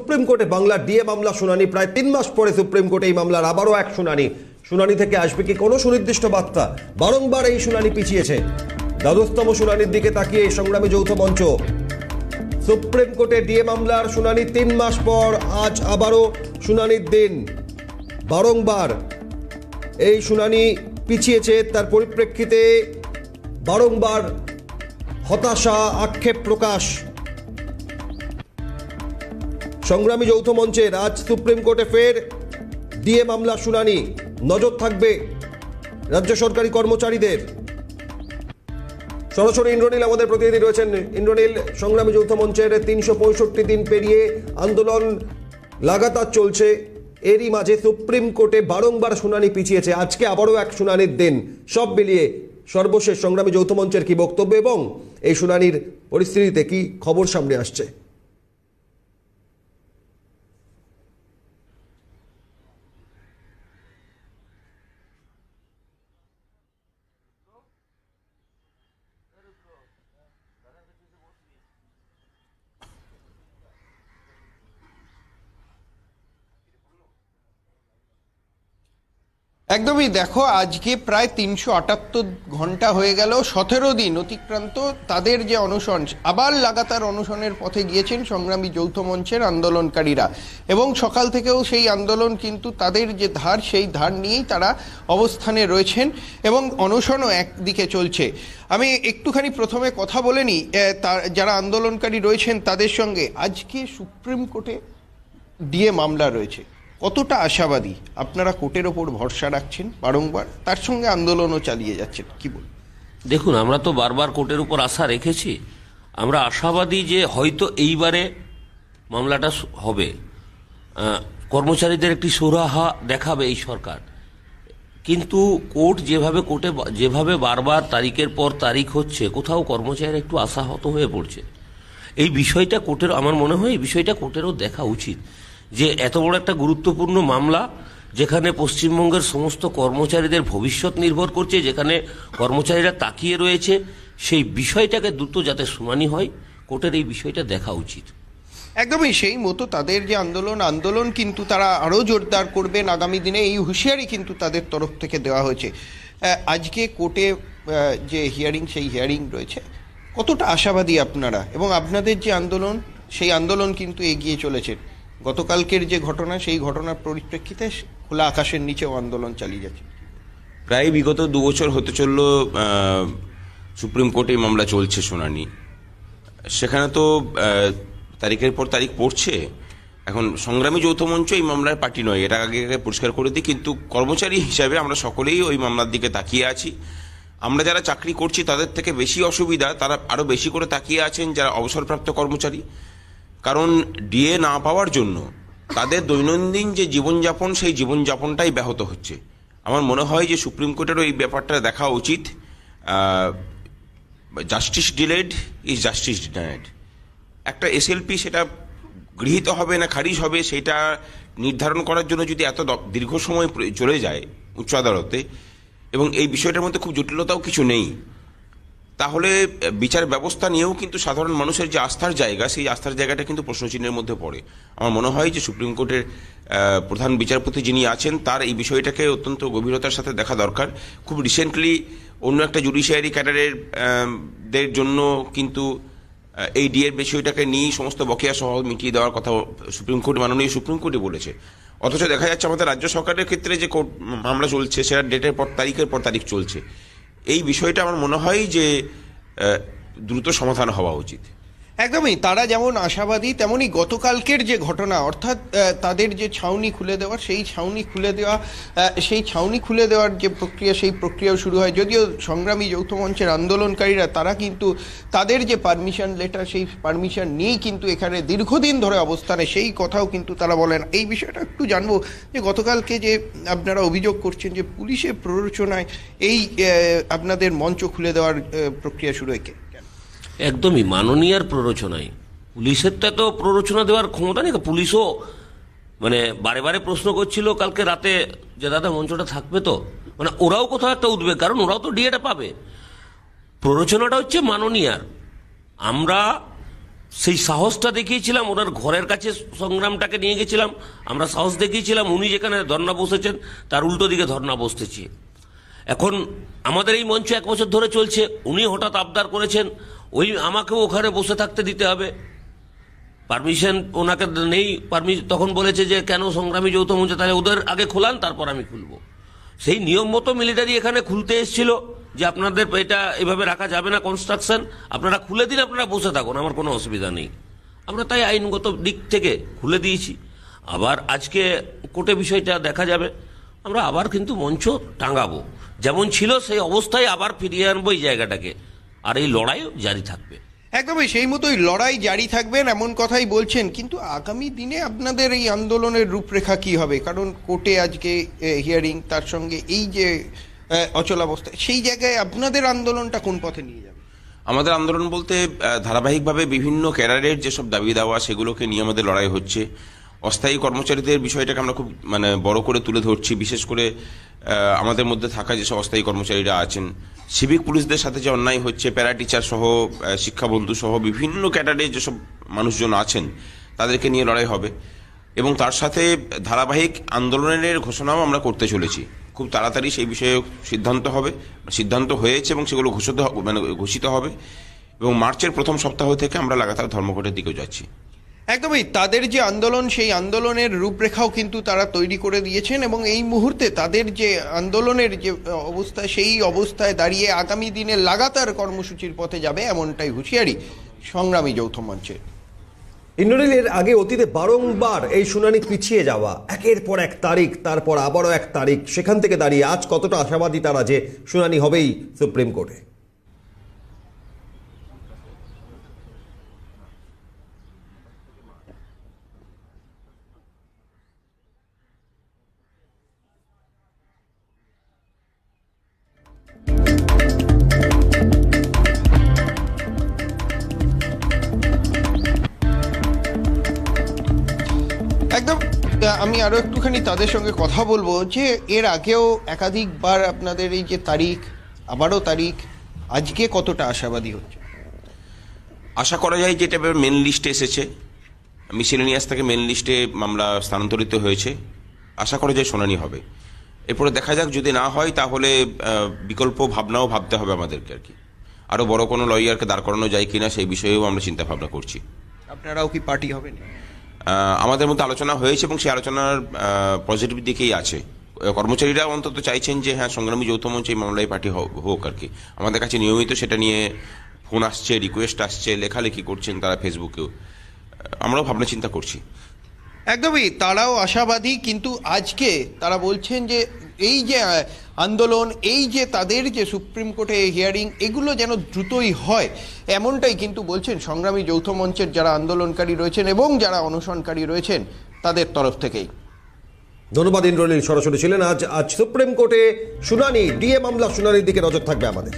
Supreme কোর্টে Bangla DA মামলা শুনানি প্রায় 3 মাস পরে সুপ্রিম কোর্টে এই মামলার আবারও এক শুনানি থেকে আসবে কি কোনো সুনির্দিষ্ট বার্তা? বারংবার এই শুনানি পিছিয়েছে। দ্বাদশতম শুনানির দিকে তাকিয়ে সংগ্রামী যৌথ মঞ্চ। সুপ্রিম কোর্টে ডিএ মামলার শুনানি 3 মাস পর আজ আবারও শুনানির দিন। বারংবার এই শুনানি পিছিয়েছে, তার পরিপ্রেক্ষিতে বারংবার হতাশা, আক্ষেপ প্রকাশ সংগ্রামী যৌথ মঞ্চের। আজ সুপ্রিম কোর্টে ফের ডিএ মামলা শুনানি, নজর থাকবে রাজ্য সরকারি কর্মচারীদের। সরাসরি ইন্দ্রনীল আমাদের প্রতিনিধি রয়েছেন। ইন্দ্রনীল, সংগ্রামী যৌথ মঞ্চের 365 দিন পেরিয়ে আন্দোলন লাগাতার চলছে, এরই মাঝে সুপ্রিম কোর্টে বারংবার শুনানি পিছিয়েছে, আজকে আবারও এক শুনানির দিন। সব মিলিয়ে সর্বশেষ সংগ্রামী যৌথ মঞ্চের কি বক্তব্য এবং এই শুনানির পরিস্থিতিতে কি খবর সামনে আসছে? একদমই, দেখো আজকে প্রায় 378 ঘন্টা হয়ে গেল, 17 দিন অতিক্রান্ত। তাদের যে অনশন, আবার লাগাতার অনশনের পথে গিয়েছেন সংগ্রামী যৌথ মঞ্চের আন্দোলনকারীরা, এবং সকাল থেকেও সেই আন্দোলন কিন্তু তাদের যে ধার, সেই ধার নিয়েই তারা অবস্থানে রয়েছেন এবং অনশনও একদিকে চলছে। আমি একটুখানি প্রথমে কথা বলে নিই যারা আন্দোলনকারী রয়েছেন তাদের সঙ্গে। আজকে সুপ্রিম কোর্টে ডিএ মামলা রয়েছে, কতটা আশাবাদী? আপনারা কোর্টের ওপর ভরসা রাখছেন বারংবার, তার সঙ্গে আন্দোলনও চালিয়ে যাচ্ছেন, কি বল? দেখুন, আমরা তো বারবার কোর্টের উপর আশা রেখেছি। আমরা আশাবাদী যে হয়তো এইবারে মামলাটা হবে। কর্মচারীদের একটি সুরাহা দেখাবে এই সরকার, কিন্তু যেভাবে বারবার তারিখের পর তারিখ হচ্ছে, কোথাও কর্মচারীরা একটু আশাহত হয়ে পড়ছে। এই বিষয়টা কোর্টের, আমার মনে হয় এই বিষয়টা কোর্টেরও দেখা উচিত যে এত বড় একটা গুরুত্বপূর্ণ মামলা, যেখানে পশ্চিমবঙ্গের সমস্ত কর্মচারীদের ভবিষ্যৎ নির্ভর করছে, যেখানে কর্মচারীরা তাকিয়ে রয়েছে, সেই বিষয়টাকে দ্রুত যাতে শুনানি হয়, কোর্টের এই বিষয়টা দেখা উচিত। একদমই সেই মতো তাদের যে আন্দোলন কিন্তু তারা আরও জোরদার করবেন আগামী দিনে, এই হুঁশিয়ারি কিন্তু তাদের তরফ থেকে দেওয়া হয়েছে। আজকে কোর্টে যে হিয়ারিং, সেই হিয়ারিং রয়েছে, কতটা আশাবাদী আপনারা এবং আপনাদের যে আন্দোলন, সেই আন্দোলন কিন্তু এগিয়ে চলেছে? গতকালকের যে ঘটনা, সেই ঘটনার পরিপ্রেক্ষিতে খোলা আকাশের নিচেও আন্দোলন চালিয়ে যাচ্ছে। প্রায় বিগত 2 বছর হতে চলল সুপ্রিম কোর্টে মামলা চলছে শুনানি। সেখানে তো তারিখের পর তারিখ পড়ছে। এখন সংগ্রামী যৌথ মঞ্চ এই মামলার পার্টি নয়, এটা আগে পরিষ্কার করে দিই, কিন্তু কর্মচারী হিসাবে আমরা সকলেই ওই মামলার দিকে তাকিয়ে আছি। আমরা যারা চাকরি করছি তাদের থেকে বেশি অসুবিধা, তারা আরও বেশি করে তাকিয়ে আছেন যারা অবসরপ্রাপ্ত কর্মচারী। কারণ ডিএ না পাওয়ার জন্য তাদের দৈনন্দিন যে জীবনযাপন, সেই জীবনযাপনটাই ব্যাহত হচ্ছে। আমার মনে হয় যে সুপ্রিম কোর্টেরও এই ব্যাপারটা দেখা উচিত। Justice delayed is justice denied. একটা এসএলপি সেটা গৃহীত হবে না খারিজ হবে, সেটা নির্ধারণ করার জন্য যদি এত দীর্ঘ সময় চলে যায় উচ্চ আদালতে, এবং এই বিষয়টার মধ্যে খুব জটিলতাও কিছু নেই, তাহলে বিচার ব্যবস্থা নিয়েও কিন্তু সাধারণ মানুষের যে আস্থার জায়গা, সেই আস্থার জায়গাটা কিন্তু প্রশ্নচিহ্নের মধ্যে পড়ে। আমার মনে হয় যে সুপ্রিম কোর্টের প্রধান বিচারপতি যিনি আছেন, তার এই বিষয়টাকে অত্যন্ত গভীরতার সাথে দেখা দরকার। খুব রিসেন্টলি অন্য একটা জুডিশিয়ারি ক্যাডারের দের জন্য কিন্তু এই ডিএর বিষয়টাকে নিয়ে সমস্ত বকেয়া সহ মিটিয়ে দেওয়ার কথা মাননীয় সুপ্রিম কোর্টে বলেছে। অথচ দেখা যাচ্ছে আমাদের রাজ্য সরকারের ক্ষেত্রে যে কোর্ট মামলা চলছে, সেটা ডেটের পর তারিখের পর তারিখ চলছে। এই বিষয়টা আমার মনে হয় যে দ্রুত সমাধান হওয়া উচিত। একদমই, তারা যেমন আশাবাদী, তেমনি গতকালকের যে ঘটনা, অর্থাৎ তাদের যে ছাউনি খুলে দেওয়ার, সেই ছাউনি খুলে দেওয়ার যে প্রক্রিয়া, সেই প্রক্রিয়াও শুরু হয়। যদিও সংগ্রামী যৌথ মঞ্চের আন্দোলনকারীরা তারা কিন্তু তাদের যে পারমিশন লেটার, সেই পারমিশন নিয়েই কিন্তু এখানে দীর্ঘদিন ধরে অবস্থানে, সেই কথাও কিন্তু তারা বলেন। এই বিষয়টা একটু জানবো যে গতকালকে যে আপনারা অভিযোগ করছেন যে পুলিশের প্ররোচনায় এই আপনাদের মঞ্চ খুলে দেওয়ার প্রক্রিয়া শুরু হয়, একদমই মাননীয়ার প্ররোচনায়। পুলিশের তো এত প্ররোচনা দেওয়ার ক্ষমতা নেই। পুলিশও মানে বারে বারে প্রশ্ন করছিল কালকে রাতে যে দাদা মঞ্চটা থাকবে তো, মানে ওরাও কোথাও একটা উদ্বেগ, কারণ ওরাও তো ডিএটা পাবে। প্ররোচনাটা হচ্ছে মাননীয়ার। আমরা সেই সাহসটা দেখিয়েছিলাম, ওনার ঘরের কাছে সংগ্রামটাকে নিয়ে গেছিলাম, আমরা সাহস দেখিয়েছিলাম। উনি যেখানে ধর্না বসেছেন তার উল্টো দিকে ধর্না বসতেছি। এখন আমাদের এই মঞ্চ 1 বছর ধরে চলছে, উনি হঠাৎ আবদার করেছেন ওই আমাকেও ওখানে বসে থাকতে দিতে হবে, পারমিশন ওনাকে নেই। তখন বলেছে যে কেন সংগ্রামী যৌথ মঞ্চ, তাহলে ওদের আগে খোলান তারপর আমি খুলবো। সেই নিয়ম মতো মিলিটারি এখানে খুলতে এসেছিল যে আপনাদের এটা এভাবে রাখা যাবে না কনস্ট্রাকশন, আপনারা খুলে দিন, আপনারা বসে থাকুন, আমার কোনো অসুবিধা নেই। আমরা তাই আইনগত দিক থেকে খুলে দিয়েছি। আবার আজকে কোর্টে বিষয়টা দেখা যাবে, আমরা আবার কিন্তু মঞ্চ টাঙাবো, যেমন ছিল সেই অবস্থায় আবার ফিরিয়ে আনবো এই জায়গাটাকে, আর এই লড়াইও জারি থাকবে। একদমই সেই মতোই লড়াই জারি থাকবেন এমন কথাই বলছেন। কিন্তু আগামী দিনে আপনাদের এই আন্দোলনের রূপরেখা কি হবে? কারণ কোর্টে আজকে হিয়ারিং, তার সঙ্গে এই যে অচলাবস্থা, সেই জায়গায় আপনাদের আন্দোলনটা কোন পথে নিয়ে যাবে? আমাদের আন্দোলন বলতে ধারাবাহিকভাবে বিভিন্ন ক্যাডারের যেসব দাবি দাওয়া সেগুলোকে নিয়ে আমাদের লড়াই হচ্ছে। অস্থায়ী কর্মচারীদের বিষয়টাকে আমরা খুব বড় করে তুলে ধরছি, বিশেষ করে আমাদের মধ্যে থাকা যেসব অস্থায়ী কর্মচারীরা আছেন, সিভিক পুলিশদের সাথে যে অন্যায় হচ্ছে, প্যারা টিচার সহ, শিক্ষাবন্ধু সহ বিভিন্ন ক্যাডারের যেসব মানুষজন আছেন তাদেরকে নিয়ে লড়াই হবে। এবং তার সাথে ধারাবাহিক আন্দোলনের ঘোষণাও আমরা করতে চলেছি। খুব তাড়াতাড়ি সেই বিষয়ে সিদ্ধান্ত হয়েছে এবং সেগুলো ঘোষিত হবে। এবং মার্চের প্রথম সপ্তাহ থেকে আমরা লাগাতার ধর্মঘটের দিকেও যাচ্ছি। একদমই তাদের যে আন্দোলন, সেই আন্দোলনের রূপরেখাও কিন্তু তারা তৈরি করে দিয়েছেন এবং এই মুহূর্তে তাদের যে আন্দোলনের যে অবস্থা, সেই অবস্থায় দাঁড়িয়ে আগামী দিনে লাগাতার কর্মসূচির পথে যাবে, এমনটাই হুঁশিয়ারি সংগ্রামী যৌথ মঞ্চের। ইন্দ্রনীলের আগে অতীতে বারংবার এই শুনানি পিছিয়ে যাওয়া, একের পর এক তারিখ, তারপর আবারও 1 তারিখ, সেখান থেকে দাঁড়িয়ে আজ কতটা আশাবাদী তারা যে শুনানি হবেই সুপ্রিম কোর্টে? একদম, আমি আরো একটুখানি তাদের সঙ্গে কথা বলবো যে এর আগেও একাধিকবার আপনাদের এই যে তারিখ, আবারও তারিখ, আজকে কতটা আশাবাদী হচ্ছে? আশা করা যায় যেটা মেন লিস্টে এসেছে, মিসেলেনিয়াস থেকে মেন লিস্টে মামলা স্থানান্তরিত হয়েছে, আশা করা যায় শুনানি হবে। এরপরে দেখা যাক, যদি না হয় তাহলে বিকল্প ভাবনাও ভাবতে হবে আমাদেরকে আর কি। আরও বড় কোনো লয়ারকে দাঁড় করানো যায় কিনা সেই বিষয়েও আমরা চিন্তা ভাবনা করছি। আপনারাও কি পার্টি হবেন? আমাদের মধ্যে আলোচনা হয়েছে এবং সেই আলোচনার পজিটিভ দিকেই আছে। কর্মচারীরা অন্তত চাইছেন যে হ্যাঁ, সংগ্রামী যৌথ মঞ্চ এই মামলায় পার্টি হোক আর কি। আমাদের কাছে নিয়মিত সেটা নিয়ে ফোন আসছে, রিকোয়েস্ট আসছে, লেখালেখি করছেন তারা ফেসবুকেও। আমরাও ভাবনা চিন্তা করছি। একদমই, তারাও আশাবাদী। কিন্তু আজকে তারা বলছেন যে এই যে আন্দোলন, এই যে তাদের যে সুপ্রিম কোর্টে হিয়ারিং, এগুলো যেন দ্রুতই হয়, এমনটাই কিন্তু বলছেন সংগ্রামী যৌথ মঞ্চের যারা আন্দোলনকারী রয়েছেন এবং যারা অনশনকারী রয়েছেন তাদের তরফ থেকেই। ধন্যবাদ ইন্দ্রনীল, সরাসরি ছিলেন। আজ সুপ্রিম কোর্টে শুনানি, ডিএ মামলা শুনানির দিকে নজর থাকবে আমাদের।